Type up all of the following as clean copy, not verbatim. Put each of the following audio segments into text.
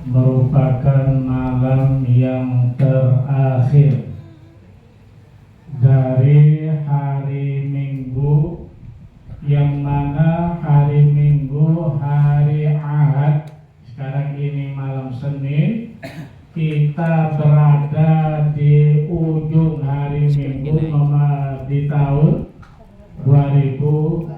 merupakan malam yang terakhir dari hari Minggu, yang mana hari Minggu hari Ahad, sekarang ini malam Senin. Kita berada di ujung hari Minggu di tahun 2023,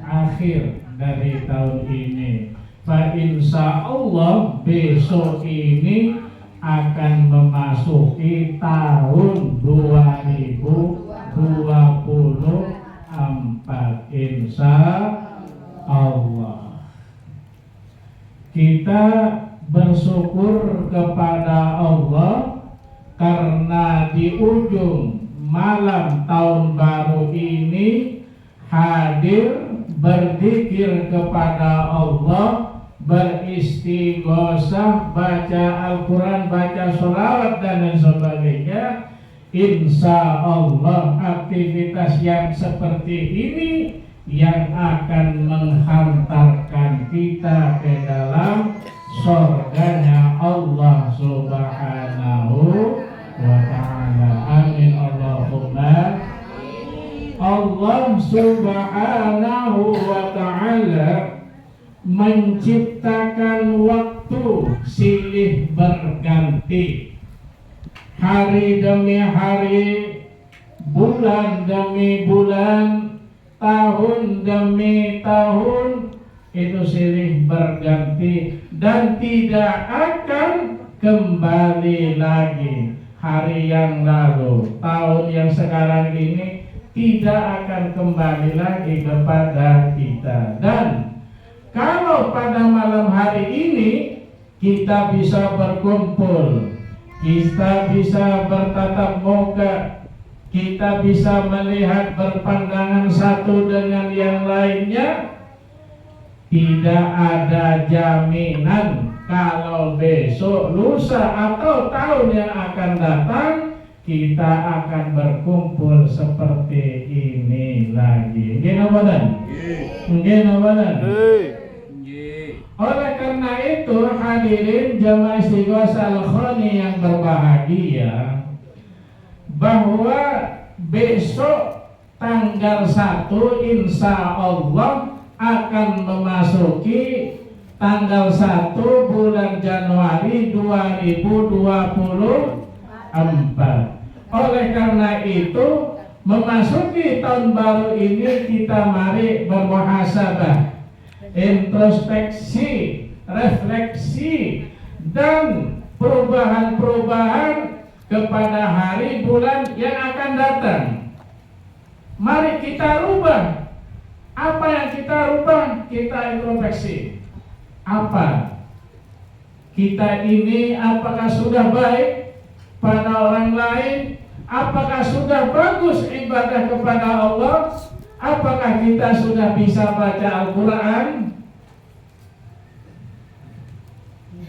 akhir dari tahun ini. Fa insya Allah besok ini akan memasuki tahun 2024, insya Allah. Kita bersyukur kepada Allah karena di ujung malam tahun baru ini hadir berzikir kepada Allah, beristighosah, baca Al-Quran, baca sholawat dan lain sebagainya. Insya Allah aktivitas yang seperti ini yang akan menghantarkan kita ke dalam surganya Allah Subhanahu wa ta'ala. Amin Allahumma. Allah Subhanahu wa ta'ala menciptakan waktu silih berganti, hari demi hari, bulan demi bulan, tahun demi tahun, itu silih berganti dan tidak akan kembali lagi. Hari yang lalu, tahun yang sekarang ini tidak akan kembali lagi kepada kita. Dan kalau pada malam hari ini kita bisa berkumpul, kita bisa bertatap muka, kita bisa melihat berpandangan satu dengan yang lainnya, tidak ada jaminan kalau besok, lusa atau tahun yang akan datang kita akan berkumpul seperti ini lagi. Oleh karena itu hadirin jamaah istighosah al-khani yang berbahagia, bahwa besok tanggal 1 insya Allah akan memasuki tanggal 1 bulan Januari 2024. Oleh karena itu memasuki tahun baru ini kita mari bermuhasabah, introspeksi, refleksi dan perubahan-perubahan kepada hari bulan yang akan datang. Mari kita rubah. Apa yang kita rubah? Kita introspeksi. Apa? Kita ini apakah sudah baik pada orang lain? Apakah sudah bagus ibadah kepada Allah? Apakah kita sudah bisa baca Al-Quran?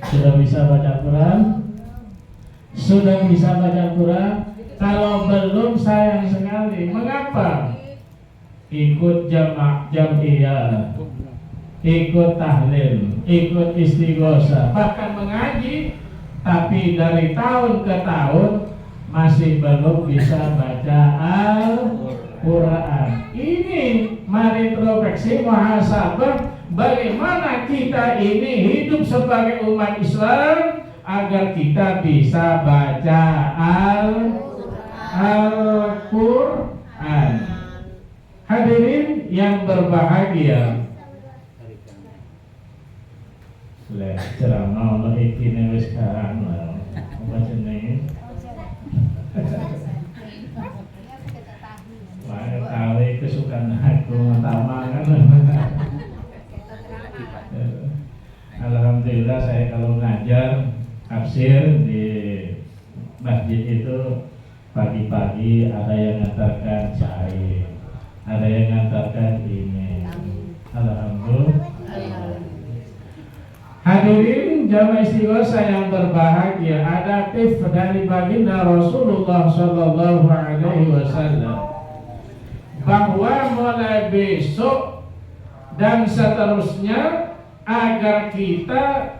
Sudah bisa baca Al-Quran? Sudah bisa baca Al-Quran? Kalau belum, sayang sekali. Mengapa? Ikut jam'iyah, ikut tahlil, ikut istighosah, bahkan mengaji, tapi dari tahun ke tahun masih belum bisa baca Al-Quran. Ini mari introspeksi, muhasabah, bagaimana kita ini hidup sebagai umat Islam agar kita bisa baca Al-Quran. Hadirin yang berbahagia, ceramah Allah iki wis sekarang apa jenenge? Wah, tahu kesukaan aku tamangan. Alhamdulillah saya kalau ngajar tafsir di masjid itu pagi-pagi ada yang ngantarkan cai, ada yang ngantarkan ini. Alhamdulillah. Hadirin jamaah istighosah yang berbahagia, ada tips dari baginda Rasulullah Sallallahu Alaihi Wasallam bahwa mulai besok dan seterusnya agar kita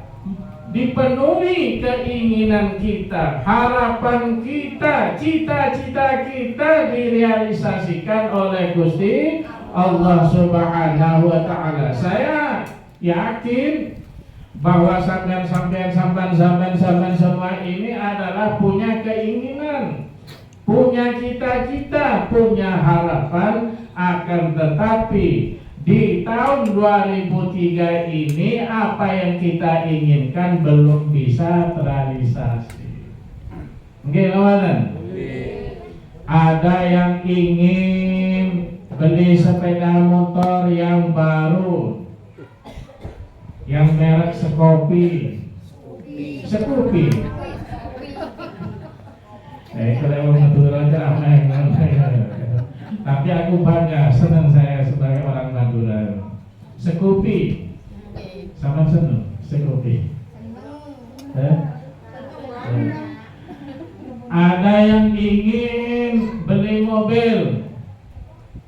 dipenuhi keinginan kita, harapan kita, cita-cita kita direalisasikan oleh Gusti Allah Subhanahu wa Ta'ala. Saya yakin bahwa sampean semua ini adalah punya keinginan, punya cita-cita, punya harapan, akan tetapi di tahun 2003 ini apa yang kita inginkan belum bisa terrealisasi. Oke, kawan. Ada yang ingin beli sepeda motor yang baru, yang merek Scoopy. Kalau Madura aja tapi aku bangga, senang saya sebagai orang Madura. Scoopy, sama senang Scoopy. Ada yang ingin beli mobil,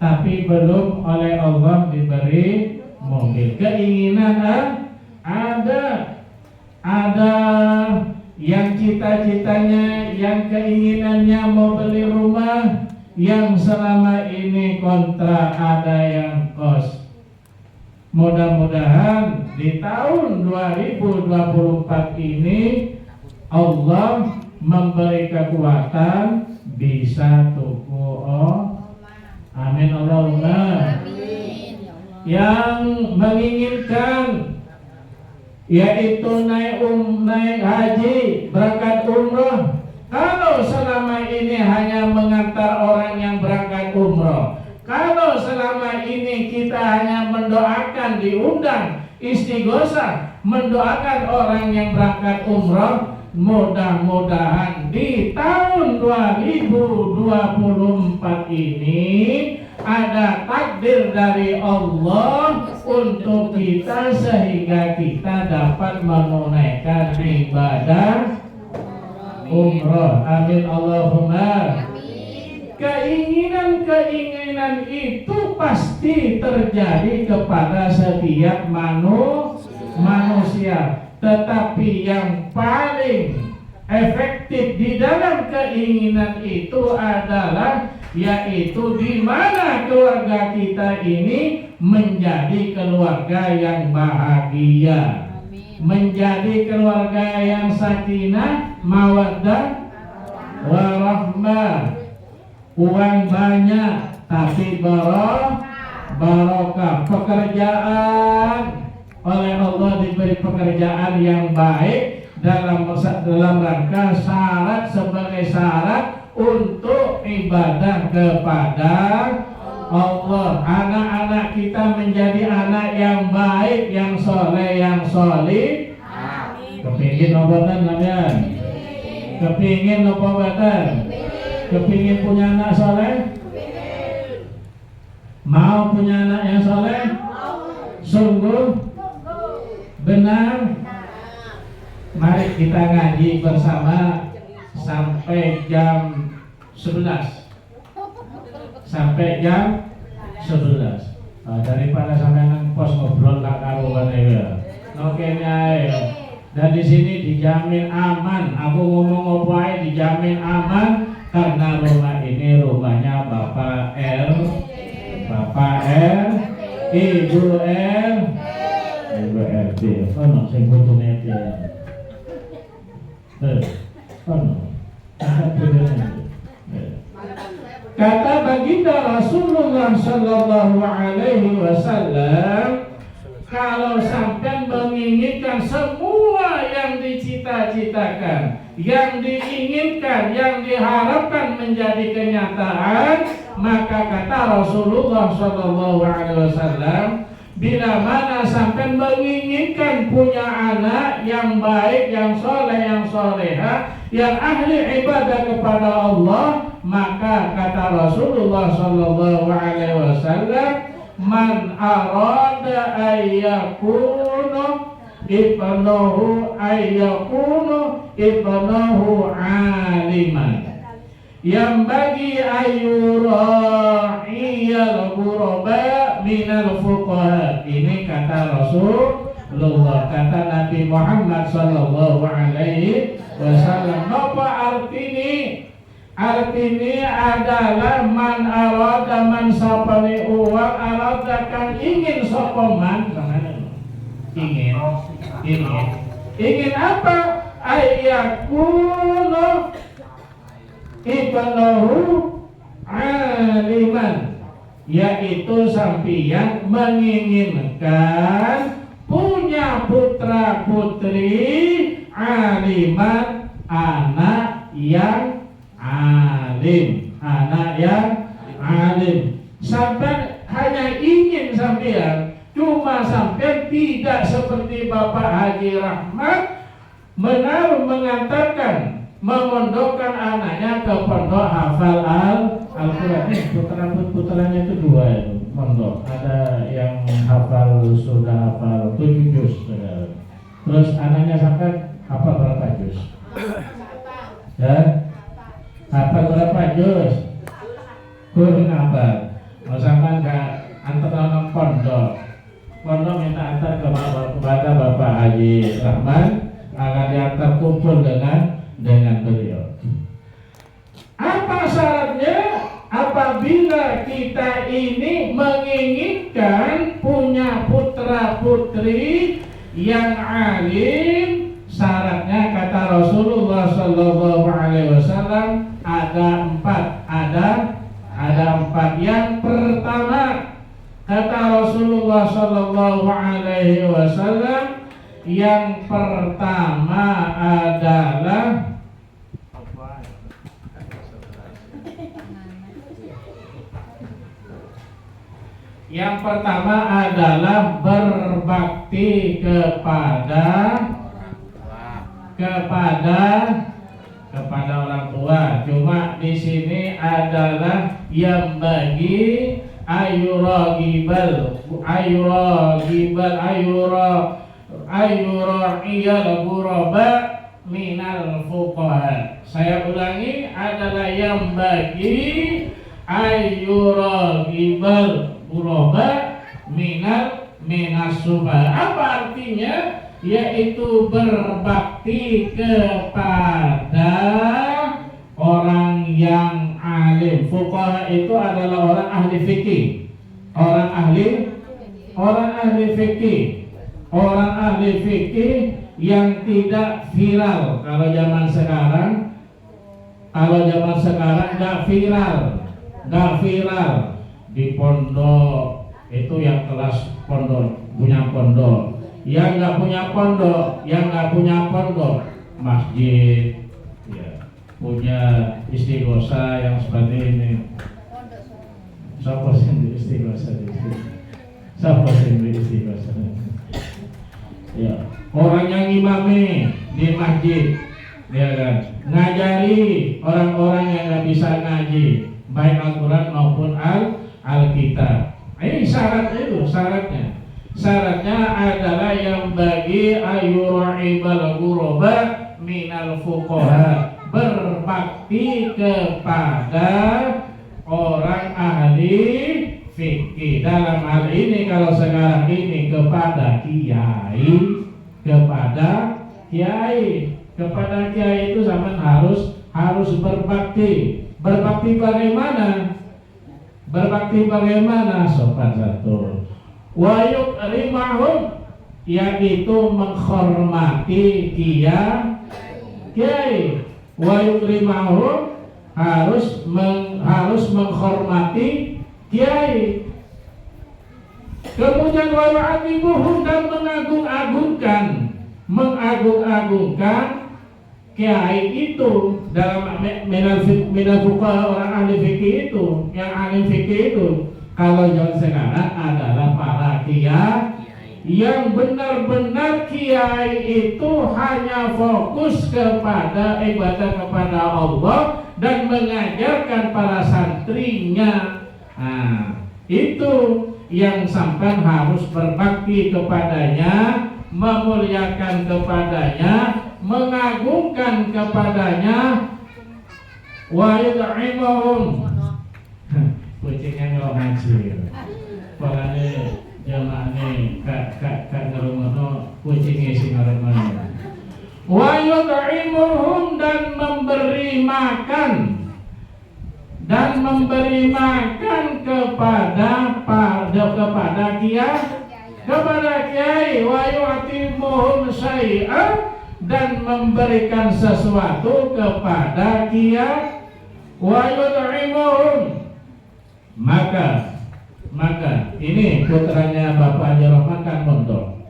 tapi belum oleh Allah diberi mobil. Keinginan ada yang cita-citanya, yang keinginannya mau beli rumah, yang selama ini kontrak, ada yang kos. Mudah-mudahan di tahun 2024 ini Allah memberi kekuatan bisa tuku. Amin Allahumma. Yang menginginkan yaitu naik haji, berangkat umroh. Kalau selama ini hanya mengantar orang yang berangkat umroh, kalau selama ini kita hanya mendoakan, diundang istighosah, mendoakan orang yang berangkat umroh, mudah-mudahan di tahun 2024 ini ada takdir dari Allah untuk kita sehingga kita dapat menunaikan ibadah umroh. Amin Allahumma. Keinginan-keinginan itu pasti terjadi kepada setiap manusia. Tetapi yang paling efektif di dalam keinginan itu adalah yaitu di mana keluarga kita ini menjadi keluarga yang bahagia, menjadi keluarga yang sakinah, mawaddah, warahmah. Uang banyak tapi barokah. Pekerjaan oleh Allah diberi pekerjaan yang baik dalam rangka syarat sebagai syarat untuk ibadah kepada Allah. Anak-anak kita menjadi anak yang baik, yang soleh, yang solih. Kepingin obatan kalian? Kepingin obatan? Kepingin punya anak soleh? Mau punya anak yang soleh? Sungguh? Benar? Mari kita ngaji bersama sampai jam 11. Sampai jam 11. Daripada sampai nang pos ngobrol tak karuan ya. Nokene dan di sini dijamin aman. Aku ngomong apa ae dijamin aman karena rumah ini rumahnya Bapak R, Ibu R, Ibu RT. Ono sing bojone iki. Kata baginda Rasulullah Sallallahu Alaihi Wasallam, kalau sampai menginginkan semua yang dicita-citakan, yang diinginkan, yang diharapkan menjadi kenyataan, maka kata Rasulullah Sallallahu Alaihi Wasallam, bila mana sampai menginginkan punya anak yang baik, yang soleh, yang soleha, yang ahli ibadah kepada Allah, maka kata Rasulullah Sallallahu Alaihi Wasallam, man arada ayyakunu ibnahu aliman. yang bagi ayura'iyal ghuraba minal fuqaha. Ini kata Rasulullah, kata Nabi Muhammad sallallahu alaihi wasallam. Apa artinya? Artinya adalah man arada man sapane uang arada kang ingin sokoman, ingin apa? Ayyakuno ibnahu aliman, yaitu sampian menginginkan punya putra putri aliman, anak yang alim, anak yang alim. Sampai hanya ingin sampean, cuma sampai tidak seperti Bapak Haji Rahmat mengantarkan, memondokkan anaknya ke pondok hafal Al-Quran. Putranya itu dua itu pondok. Ada yang sudah hafal 7 juz. Terus anaknya sampai hafal berapa juz? Ya? Hafal berapa juz? Kurang hafal. Misalkan antar anak pondok minta antar kepada Bapak Haji Rahman agar diantar kumpul dengan beliau. Apa syaratnya? Apabila kita ini menginginkan punya putra putri yang alim, syaratnya kata Rasulullah sallallahu alaihi wasallam ada 4. Yang pertama, kata Rasulullah sallallahu alaihi wasallam, yang pertama adalah berbakti kepada orang tua. Cuma di sini adalah yang bagi ayura'iyal ghuraba minal fuqaha. Saya ulangi, adalah yang bagi ayura'iyal ghuraba minas fuqaha. Apa artinya? Yaitu berbakti kepada orang yang alim. Fuqaha itu adalah orang ahli fikih. Orang ahli fikih yang tidak viral. Kalau zaman sekarang nggak viral di pondok itu, yang kelas pondok punya pondok, yang nggak punya pondok masjid ya, punya istighosa yang seperti ini. Siapa sih istighosa di sini? Ya, orang yang imami di masjid, ya kan, ngajari orang-orang yang nggak bisa ngaji, baik Al-Quran maupun Alkitab. Ini syaratnya adalah yang bagi ayura'ibal ghuraba minal fuqaha, berbakti kepada orang ahli fikih. Dalam hal ini kalau sekarang ini kepada kiai itu zaman harus berbakti. Bagaimana? Sopan satu. Wa yukrimahum, yaitu menghormati kiai. Wa yukrimahum, harus menghormati kiai. Kemudian wa yu'azzimuhum, dan mengagung-agungkan kiai itu. Dalam minal fuqaha, orang ahli fikih itu, yang ahli fikih itu kalau zaman sekarang adalah para kiai yang benar-benar kiai itu hanya fokus kepada ibadah kepada Allah dan mengajarkan para santrinya. Nah, itu yang sampai harus berbakti kepadanya, memuliakan kepadanya, mengagungkan kepadanya. wa yud'imuhum kucingnya nggak ngaji palane jamaahnya kak ngerungono kucingnya sing ngerungono wa yud'imuhum dan memberi makan kepada kiai wa yu'timuhum syai'an dan memberikan sesuatu kepada kiai wa yud'imuhum maka ini putranya Bapak Haji Rahman kan mondok.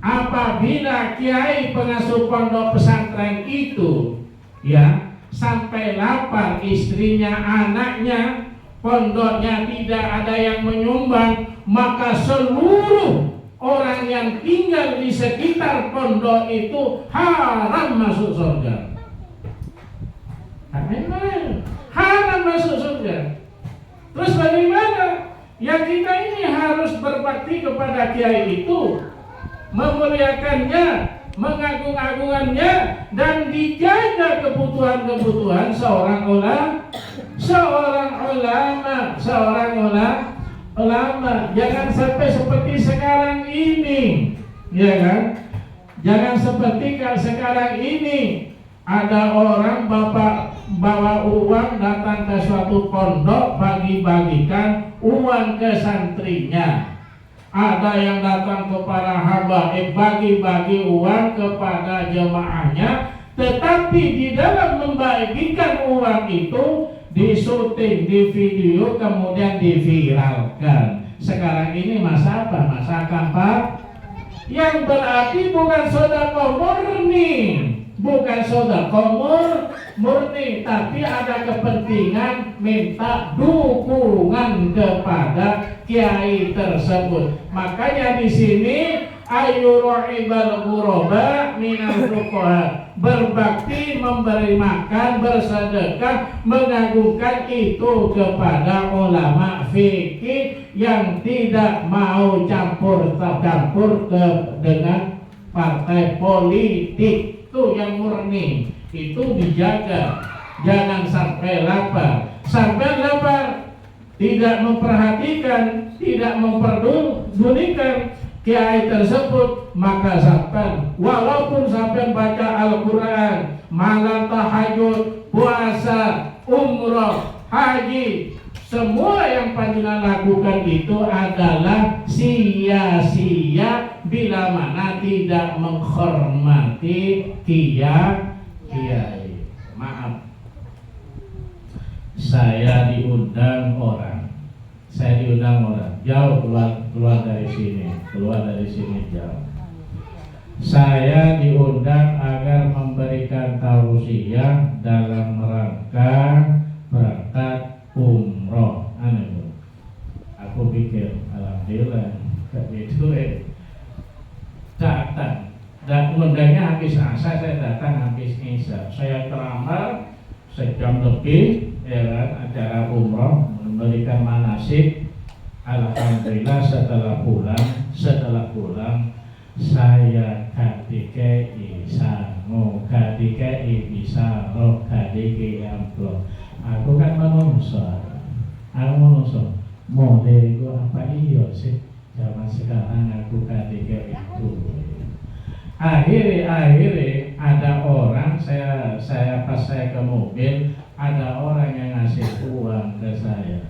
Apabila kiai pengasuh pondok pesantren itu ya sampai lapar istrinya, anaknya, pondoknya tidak ada yang menyumbang, maka seluruh orang yang tinggal di sekitar pondok itu haram masuk surga. Haram masuk surga. Terus bagaimana? Yang kita ini harus berbakti kepada kiai itu, memuliakannya, mengagung-agungkannya, dan dijaga kebutuhan-kebutuhan seorang ulama. Jangan sampai seperti sekarang ini, ya kan? Jangan seperti sekarang ini ada orang bawa uang datang ke suatu pondok, bagi-bagikan uang ke santrinya. Ada yang datang kepada hamba, bagi-bagi uang kepada jemaahnya, tetapi di dalam membagikan uang itu disuting, di video, kemudian diviralkan. Sekarang ini masa apa? Masa kampanye. Yang berarti bukan sedekah murni, tapi ada kepentingan minta dukungan kepada kiai tersebut. Makanya di sini ayyura'ibal ghuraba minal fuqaha, berbakti, memberi makan, bersedekah, mengagungkan itu kepada ulama fikih yang tidak mau campur dengan partai politik. Itu yang murni, itu dijaga, jangan sampai lapar. Tidak memperhatikan, tidak memperdulikan kiai tersebut, maka sampai walaupun sampai baca Al-Quran, malam tahajud, puasa, umroh, haji, semua yang panjenengan lakukan itu adalah sia-sia bila mana tidak menghormati kiai. Maaf, saya diundang orang jauh keluar dari sini jauh. Saya diundang agar memberikan tausiah dalam rangka berangkat umroh. Aku pikir alhamdulillah itu datang, dan undangnya habis asar, saya datang habis isya. Saya terlambat sejam lebih, ya kan, acara umroh, memberikan manasik. Alhamdulillah setelah pulang saya kadikei sangu, kadikei bisa roh, kadikei amplop. Aku kan menungso, model itu apa iya sih zaman sekarang aku kadikei itu. Akhirnya ada orang, saya pas saya ke mobil, ada orang yang ngasih uang ke saya.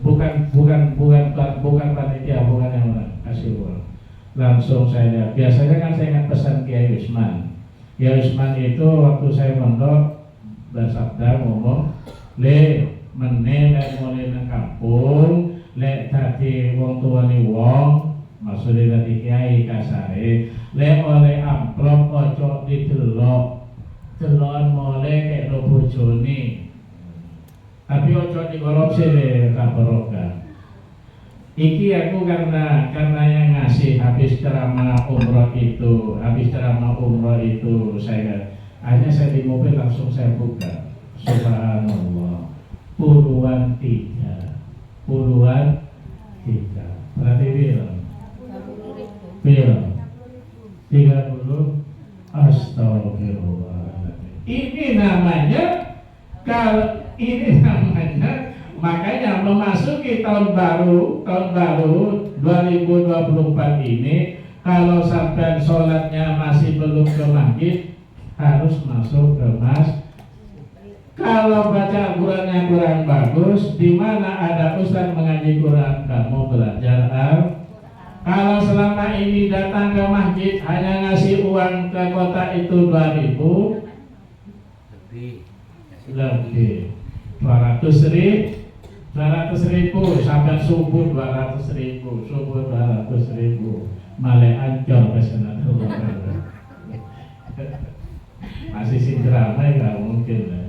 Bukan panitia, bukan yang orang kasih uang. Langsung saya, biasanya kan saya ingat pesan Kiai Usman. Kiai Usman itu waktu saya mondok bersabda ngomong, le meneh lek mulai nang kampung, lek dadi wong tuane wong, maksudnya dadi kiai kasare, lek oleh amplop ojo didelok, delokan mulai kayak lo bojone. Tapi ojo dikorupsi le kabarokah. Iki aku karena yang ngasih habis ceramah umroh itu saya hanya saya di mobil langsung saya buka. Subhanallah, puluhan tiga. Berarti bilang 30. Astagfirullah. Ini namanya Kalau ini namanya, makanya memasuki tahun baru 2024 ini, kalau sampai sholatnya masih belum ke masjid, harus masuk ke masjid. Kalau baca Qurannya kurang bagus, di mana ada ustaz mengaji Quran, kamu belajar Kalau selama ini datang ke masjid hanya ngasih uang ke kota itu 2.000 lebih 200.000 sampai subuh 200.000 malah ancor ke sana masih sinteramai nggak mungkin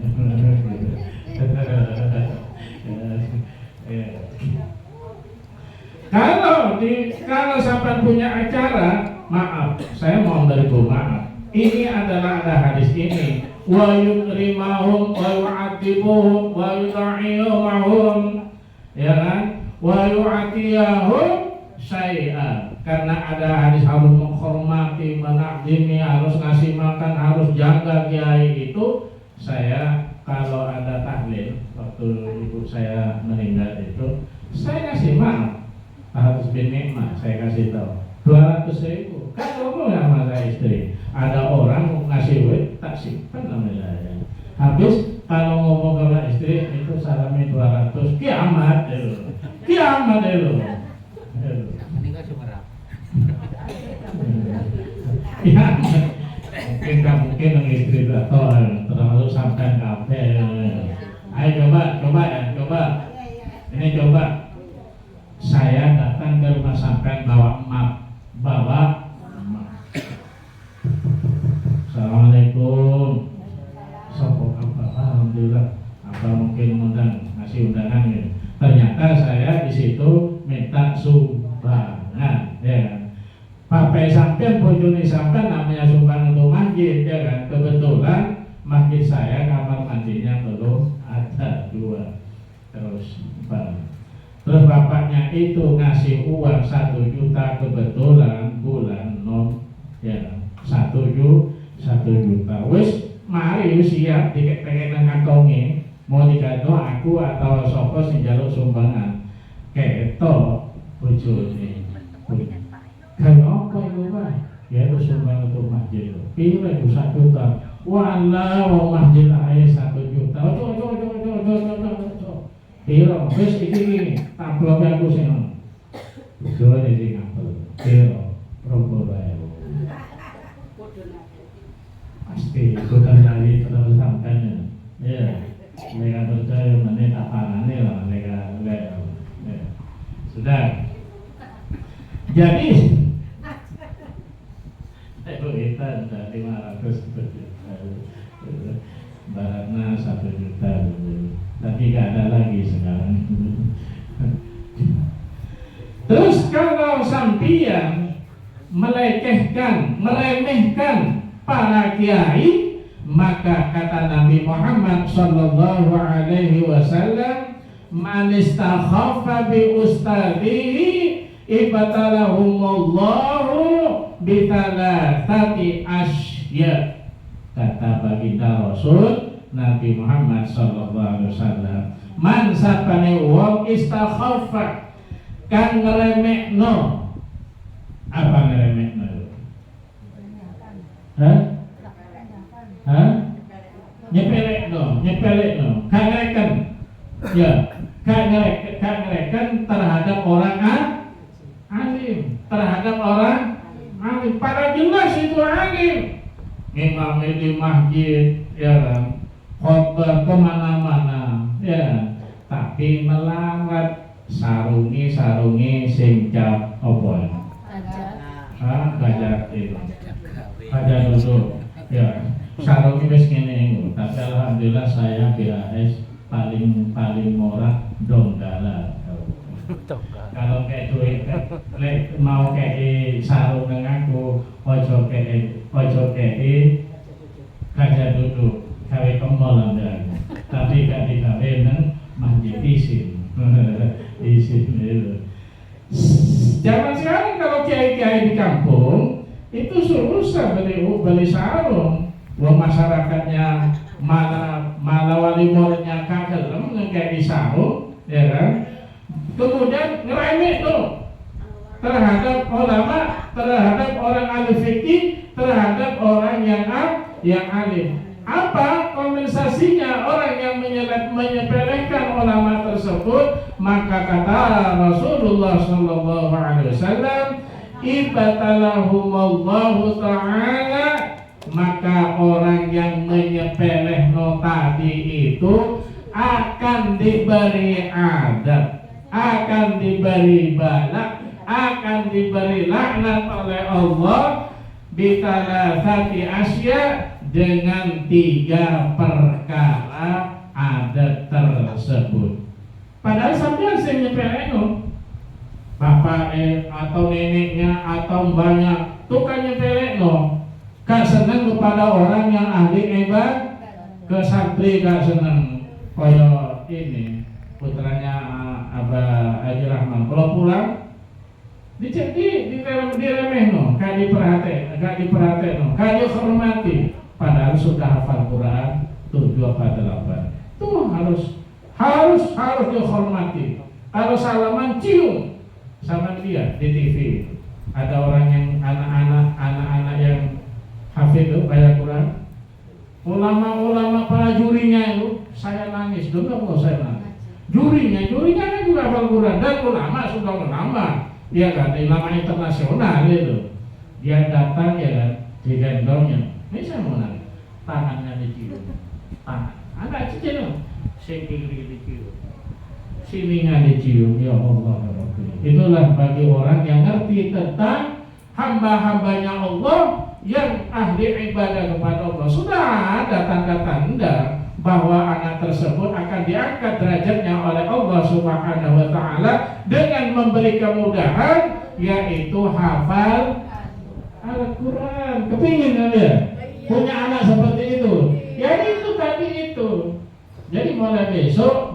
kalau sampai punya acara, maaf, saya mau menerima maaf. Ini adalah ada hadis ini. Wa yukrimahum wa yu'atibuhum wa yudha'iyumahum, ya kan? Wa yu'atiyahum syai'an. Karena ada hadis harus menghormati, menakdimi, harus ngasih makan, harus jaga kiai itu. Saya kalau ada tahlil waktu ibu saya meninggal itu, saya ngasih maaf. Harus binikmah, saya kasih tahu 200.000. Kan ngomong sama saya istri, ada orang mau ngasih duit tak simpan namanya saya. Habis kalau ngomong sama istri itu salami 200, kiamat dulu, kiamat dulu. Meninggal Sumerap. Ya, mungkin yang istri atau terlalu sampai kafe. Ayo coba. Ini coba. Saya datang ke rumah sampean bawa map. Assalamualaikum. Sopo apa? Alhamdulillah. Apa mungkin ngasih undangan gitu. Ternyata saya di situ minta sumbangan, ya kan. Papai sampean, bojone sampean namanya sumbang untuk masjid, ya kan. Kebetulan masjid saya kamar mandinya belum ada 2. Terus bapaknya itu ngasih uang 1 juta, kebetulan bulan ya 1 juta. Wis mari siap dikek-kek nang kantonge, mau digado aku atau sapa sing njaluk sumbangan. Ketok bojone. Kayak apa itu, Pak? Ya itu sumbang untuk masjid. Pira itu 1 juta. Walah, wong masjid ae 1 juta. Ojo. Piro, wis iki tamploke aku sing ono. Jone sing ngapel. Piro, 20.000. Pasti ikutan dari terus sampai. Ya, mereka percaya menit apangane lah mereka. Sudah. Jadi kita ada 500 juta. Baratna 1 juta. Tapi gak ada lagi sekarang. Terus kalau sampian melecehkan, meremehkan para kiai, maka kata Nabi Muhammad sallallahu alaihi wasallam, man istakhaffa bi ustadihi ibtalahumullahu bi thalathati asya. Kata baginda Rasul Nabi Muhammad sallallahu alaihi wasallam, man sapane wong istakhaffa kan ngremekno. Apa ngremekno? Nyepelekno, kangreken. Ya, kangreken terhadap orang alim, terhadap orang alim. Pada jelas itu alim. Imam di masjid, ya kan, khotbah kemana-mana, ya, tapi melarat sarungi sing cap apa ya? Gajah itu, gajah duduk, ya, sarungi wis ngene. Tapi alhamdulillah saya BAS paling murah Donggala. Kalau kayak duit, mau kayak sarung dengan aku, ojo kayak gajah duduk, gawe kemol anda. Tapi gak digawe nang masjid isin itu. Zaman sekarang kalau kiai-kiai di kampung itu susah beli sarung. Wong masyarakatnya malah wali muridnya kagelem ngekei sarung, ya kan? Kemudian ngeremeh tuh terhadap ulama, terhadap orang ahli fikih, terhadap orang yang alim. Apa kompensasinya orang yang menyepelekan ulama tersebut? Maka kata Rasulullah sallallahu alaihi wasallam, ibtatalahumullahu ta'ala, maka orang yang menyepelehno tadi itu akan diberi adab, akan diberi bala, akan diberi laknat oleh Allah bitalasati asya, dengan 3 perkara adat tersebut. Padahal sampai saya nyepeleno bapak atau neneknya atau mbaknya tuh kan nyepeleno, gak seneng kepada orang yang ahli ibadah, ke santri gak seneng. Koyo ini putranya Abah Haji Rahman kalau pulang diremehno, gak diperhatiin, gak dihormati. Padahal sudah hafal Quran 7/8. Itu harus dihormati. Kalau salaman cium sama dia di TV. Ada orang yang anak-anak yang hafid itu baca Quran. Ulama-ulama para jurinya itu saya nangis, dengar kok saya nangis. Jurinya kan juga hafal Quran dan ulama sudah ulama. Dia kan ulama internasional itu. Dia datang ya kan digendongnya. Ini saya mau nanya, tangannya dicium, anak kecil, kiri dicium, sininya dicium, ya Allah. Itulah bagi orang yang ngerti tentang hamba-hambanya Allah yang ahli ibadah kepada Allah. Sudah ada tanda-tanda bahwa anak tersebut akan diangkat derajatnya oleh Allah Subhanahu wa Ta'ala dengan memberi kemudahan, yaitu hafal Al-Quran. Kepingin kalian punya anak seperti itu? Jadi itu tadi itu. Jadi mulai besok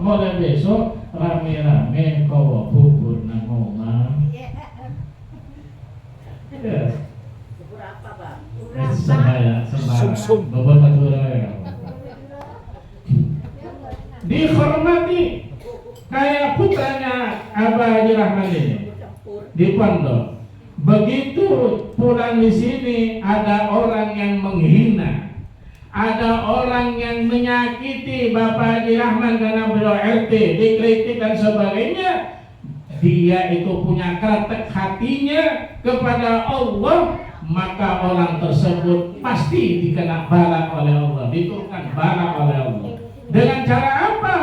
rame-rame kau bubur nangoma. Ya. Bubur apa, Bang? Sembahyang. Bubur Madura ya. Dihormati kayak putranya Abah Haji Rahman ini di pondok. Begitu pulang di sini ada orang yang menghina, ada orang yang menyakiti Bapak Haji Rahman karena beliau RT, dikritik dan sebagainya. Dia itu punya kretek hatinya kepada Allah, maka orang tersebut pasti dikena bala oleh Allah, diturunkan bala oleh Allah. Dengan cara apa?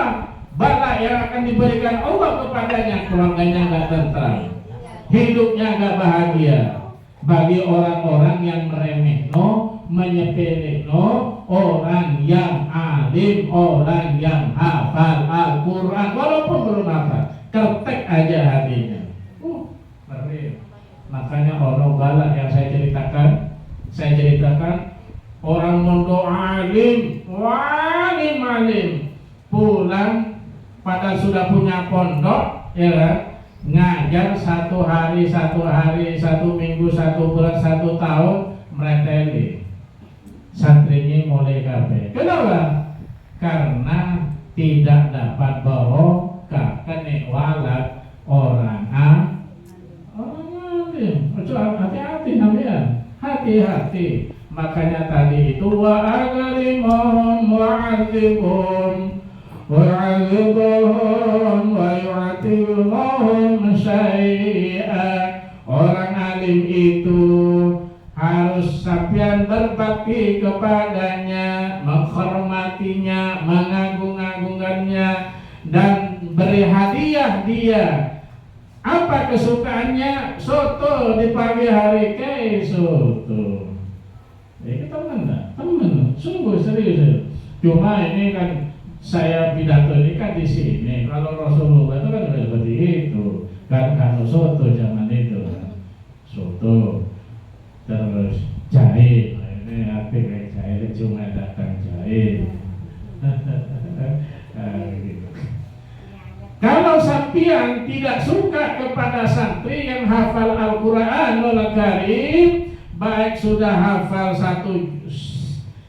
Bala yang akan diberikan Allah kepadanya, keluarganya gak tentram, hidupnya gak bahagia. Bagi orang-orang yang meremehno, menyepeleno orang yang alim, orang yang hafal Al-Quran, walaupun belum hafal, kertek aja hatinya. Makanya orang galak yang saya ceritakan orang mondok alim, pulang pada sudah punya pondok, ya kan? Ngajar 1 hari, 1 minggu, 1 bulan, 1 tahun, mereteli santrinya mulai kabeh. Kenapa? Karena tidak dapat barokah, kenikwalat orang alim. Hati-hati namanya, hati-hati. Makanya tadi itu wa'alimahum wa'azibun wa'azibuhum wa'yu'atibahum syai'a. Orang alim itu harus sampean berbakti kepadanya, menghormatinya, mengagung-agungkannya, dan beri hadiah dia. Apa kesukaannya? Soto di pagi hari, kayak soto. Kita teman, sungguh serius. Cuma ini kan saya pidato ini kan di sini. Kalau Rasulullah itu kan seperti itu. Kan soto zaman itu, soto terus jahe. Ini arti kayak jahe, cuma datang jahe. Gitu. Kalau sampian tidak suka kepada santri yang hafal Al-Quranul Karim, baik sudah hafal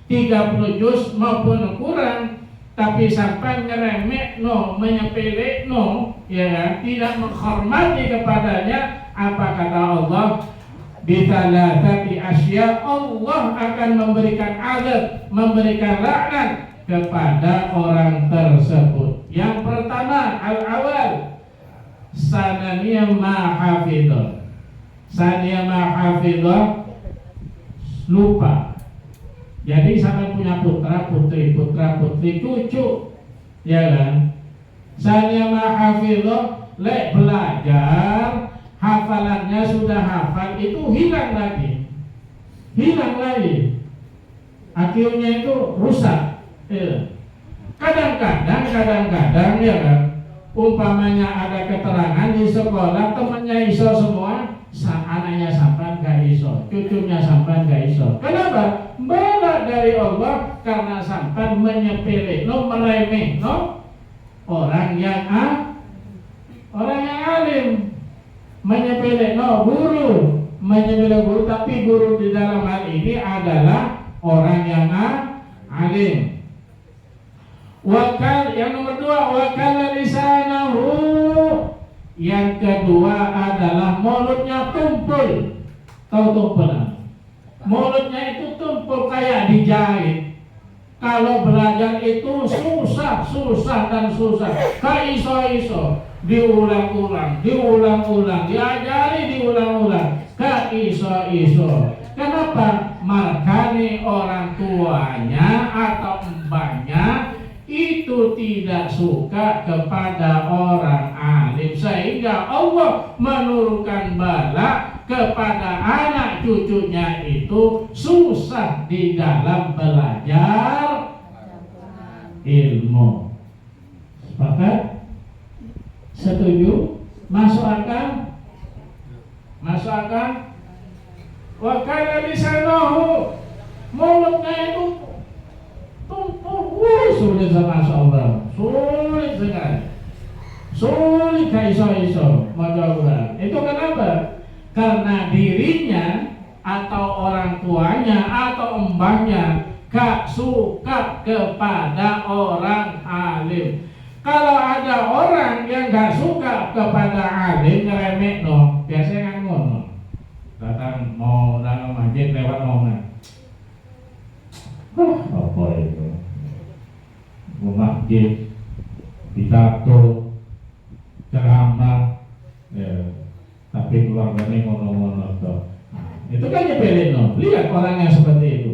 30 juz maupun kurang, tapi sampai ngeremekno, menyepelekno, ya, tidak menghormati kepadanya, apa kata Allah? Bitalatati asya, Allah akan memberikan azab, memberikan laknat kepada orang tersebut. Yang pertama, al-awal, sananiya ma'hafidhah. Sananiya ma'hafidhah, lupa. Jadi sampai punya putra putri, cucu, ya kan? Sananiya ma'hafidhah, lek belajar, hafalannya sudah hafal, itu hilang lagi, akhirnya itu rusak. Kadang-kadang ya kan, umpamanya ada keterangan di sekolah, temannya iso semua, anaknya sampai gak iso, cucunya sampai gak iso. Kenapa? Bala dari Allah, karena sampai menyepelekno, meremehno orang yang alim, menyepelekno guru, tapi guru di dalam hal ini adalah orang yang alim. Yang nomor 2, wakala lisanahu. Yang kedua adalah mulutnya tumpul. Tahu tumpulan? Mulutnya itu tumpul kayak dijahit. Kalau belajar itu susah dan susah. Iso diulang-ulang, diajari diulang-ulang. Iso. Kenapa? Makanya orang tuanya atau mbahnya itu tidak suka kepada orang alim, sehingga Allah menurunkan bala kepada anak cucunya itu susah di dalam belajar ilmu. Sepakat? Setuju? Masuk akal? Wa kana lisanahu, mulutnya itu tumpul, sulit sama Allah, sulit sekali, gak iso maca Quran. Itu kenapa? Karena dirinya atau orang tuanya atau mbahnya gak suka kepada orang alim. Kalau ada orang yang gak suka kepada alim, ngeremekno, biasanya kan ngono. Datang mau datang masjid lewat omongan. Apa itu? Mau masjid, pidato, ceramah, ya, tapi keluarganya ngono-ngono tuh. Itu kan nyepelin. Lihat orang yang seperti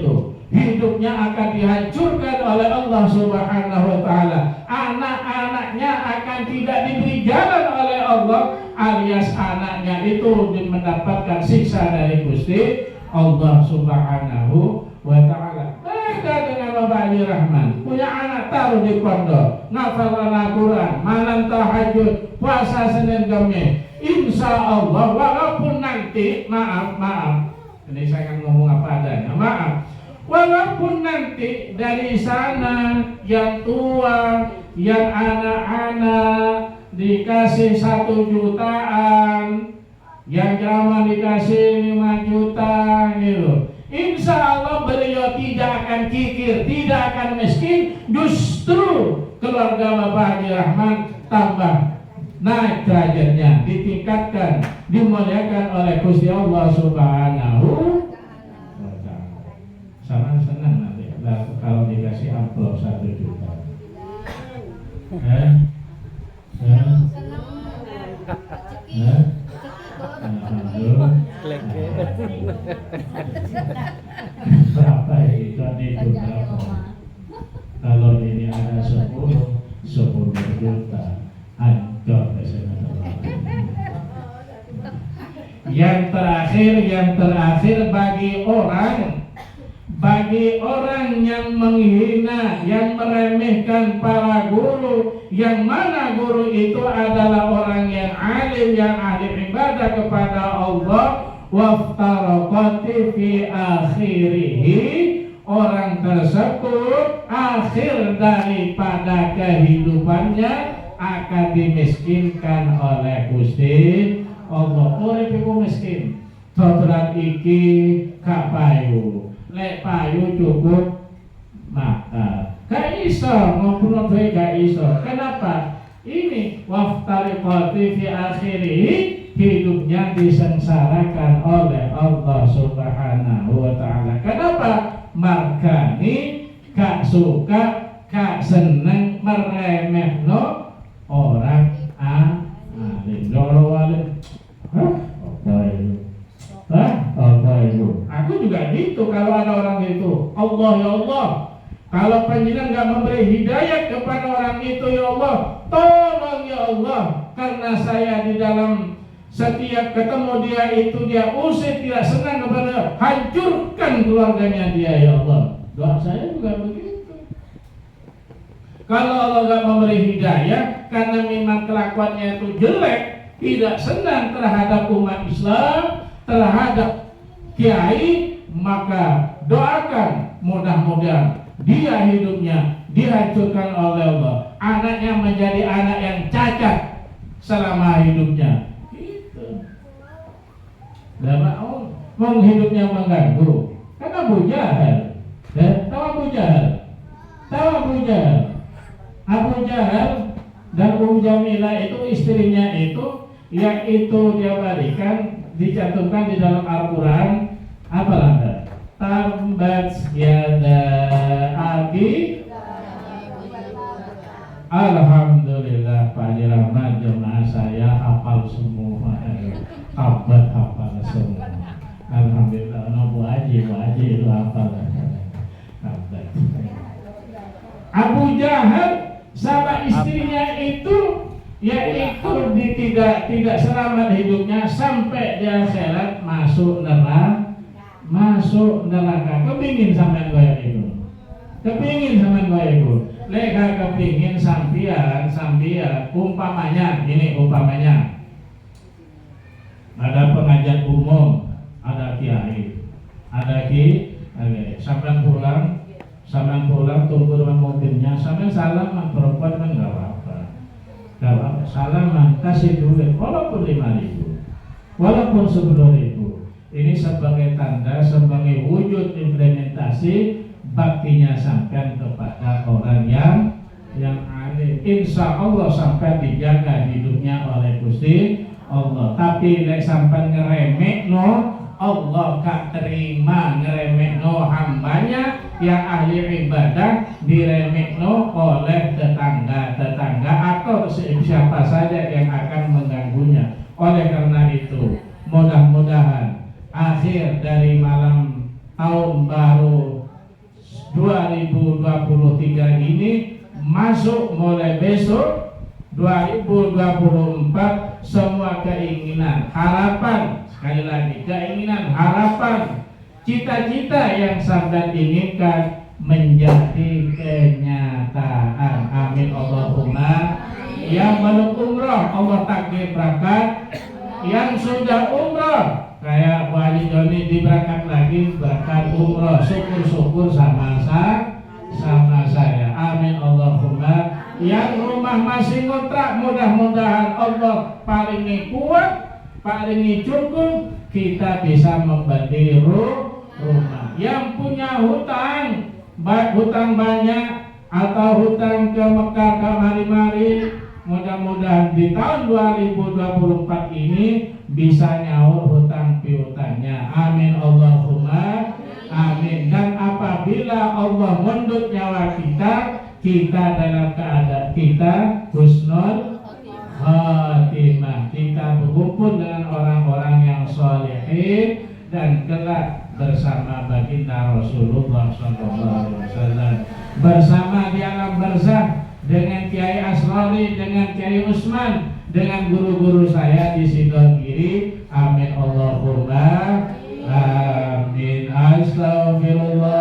itu. Hidupnya akan dihancurkan oleh Allah Subhanahu wa taala. Anak-anaknya akan tidak diberi jalan oleh Allah, alias anaknya itu mendapatkan siksa dari Gusti Allah Subhanahu wa taala. Beda dengan Bapak Haji Rahman, punya anak taruh di pondok, ngafal Al-Quran, malam tahajud, puasa Senin Kamis. Insya Allah, walaupun nanti maaf, ini saya akan ngomong apa adanya, maaf. Walaupun nanti dari sana yang tua, yang anak-anak dikasih 1 jutaan, yang jamaah dikasih 5 juta gitu. Insya Allah beliau tidak akan kikir, tidak akan miskin, justru keluarga Bapak Haji Rahman tambah naik derajatnya, ditingkatkan, dimuliakan oleh Gusti Allah Subhanahu wa taala. Sama senang nanti kalau dikasih amplop 1 juta. Berapa itu berapa? Kalau ini ada 10 juta, hancur Yang terakhir bagi orang yang menghina, yang meremehkan para guru, yang mana guru itu adalah orang yang alim, yang ahli ibadah kepada Allah, waftaraqati fi akhirihi, orang tersebut akhir daripada kehidupannya akan dimiskinkan oleh Gusti Allah. Urip iku miskin, dodolan iki gak payu, lek payu cukup makan. Gak iso ngobrol bae gak iso. Kenapa? Ini waftariqati fi akhirih, hidupnya disengsarakan oleh Allah Subhanahu wa taala. Kenapa? Margani gak suka, gak seneng meremehno orang alim. Loro alim. Apa itu? Apa itu? Aku juga gitu kalau ada orang itu. Allah ya Allah. Kalau panjenengan nggak memberi hidayah kepada orang itu ya Allah, tolong ya Allah, karena saya di dalam setiap ketemu dia itu dia usir, tidak senang kepada, hancurkan keluarganya dia ya Allah. Doa saya juga begitu. Kalau Allah nggak memberi hidayah karena memang kelakuannya itu jelek, tidak senang terhadap umat Islam, terhadap kiai, maka doakan mudah-mudahan dia hidupnya dihancurkan oleh Allah, anaknya menjadi anak yang cacat selama hidupnya. Gitu. Mau hidupnya mengganggu. Kan Abu Jahal, tahu Abu Jahal? Tahu Abu Jahal? Abu Jahal dan Jamilah itu istrinya itu, yang itu dia balikan, dicantumkan di dalam Al-Quran. Apa langkah? Tambat yada abi. Alhamdulillah Pak Haji Rahmat, jemaah saya hafal semua, hafal semua. Alhamdulillah, Bu Haji itu hafal. Abu Jahal sama istrinya itu, yaitu tidak selamat hidupnya sampai di akhirat masuk neraka. Kepingin sampean kaya itu. Kepingin sampean kaya itu. Leka kepingin sampian umpamanya ada pengajian umum, ada kiai, sampean pulang tunggu dengan mobilnya, sampean salaman perempuan kan enggak apa-apa. Salaman kasih duit walaupun 5.000, walaupun 10.000. Ini sebagai tanda, sebagai wujud implementasi baktinya sampean kepada orang yang alim. Insya Allah sampai dijaga hidupnya oleh Gusti Allah. Tapi lek sampean ngeremekno, Allah gak terima ngeremekno hambanya yang ahli ibadah, diremekno oleh tetangga atau siapa saja yang akan mengganggunya. Oleh karena itu, mudah-mudahan akhir dari malam tahun baru 2023 ini masuk mulai besok 2024, semua keinginan, harapan, sekali lagi keinginan, harapan, cita-cita yang sampean inginkan menjadi kenyataan. Amin Allahumma. Yang belum umroh Allah takdir berangkat, yang sudah umroh kayak Bu Haji Joni diberangkat lagi berangkat umroh, syukur-syukur sama saya. Amin Allahumma. Yang rumah masih ngontrak, mudah-mudahan Allah paringi kuat, paringi cukup, kita bisa membeli rumah. Yang punya hutang, baik hutang banyak atau hutang ke Mekah ke mari-mari, mudah-mudahan di tahun 2024 ini bisa nyaur hutang piutangnya. Amin Allahumma amin. Dan apabila Allah mundut nyawa kita dalam keadaan kita husnul khatimah, kita berkumpul dengan orang-orang yang sholihin dan kelak bersama baginda Rasulullah SAW, bersama di alam barzakh dengan Kiai Asrori, dengan Kiai Usman, dengan guru-guru saya di Sidogiri. Amin Allahumma amin. Astaghfirullah.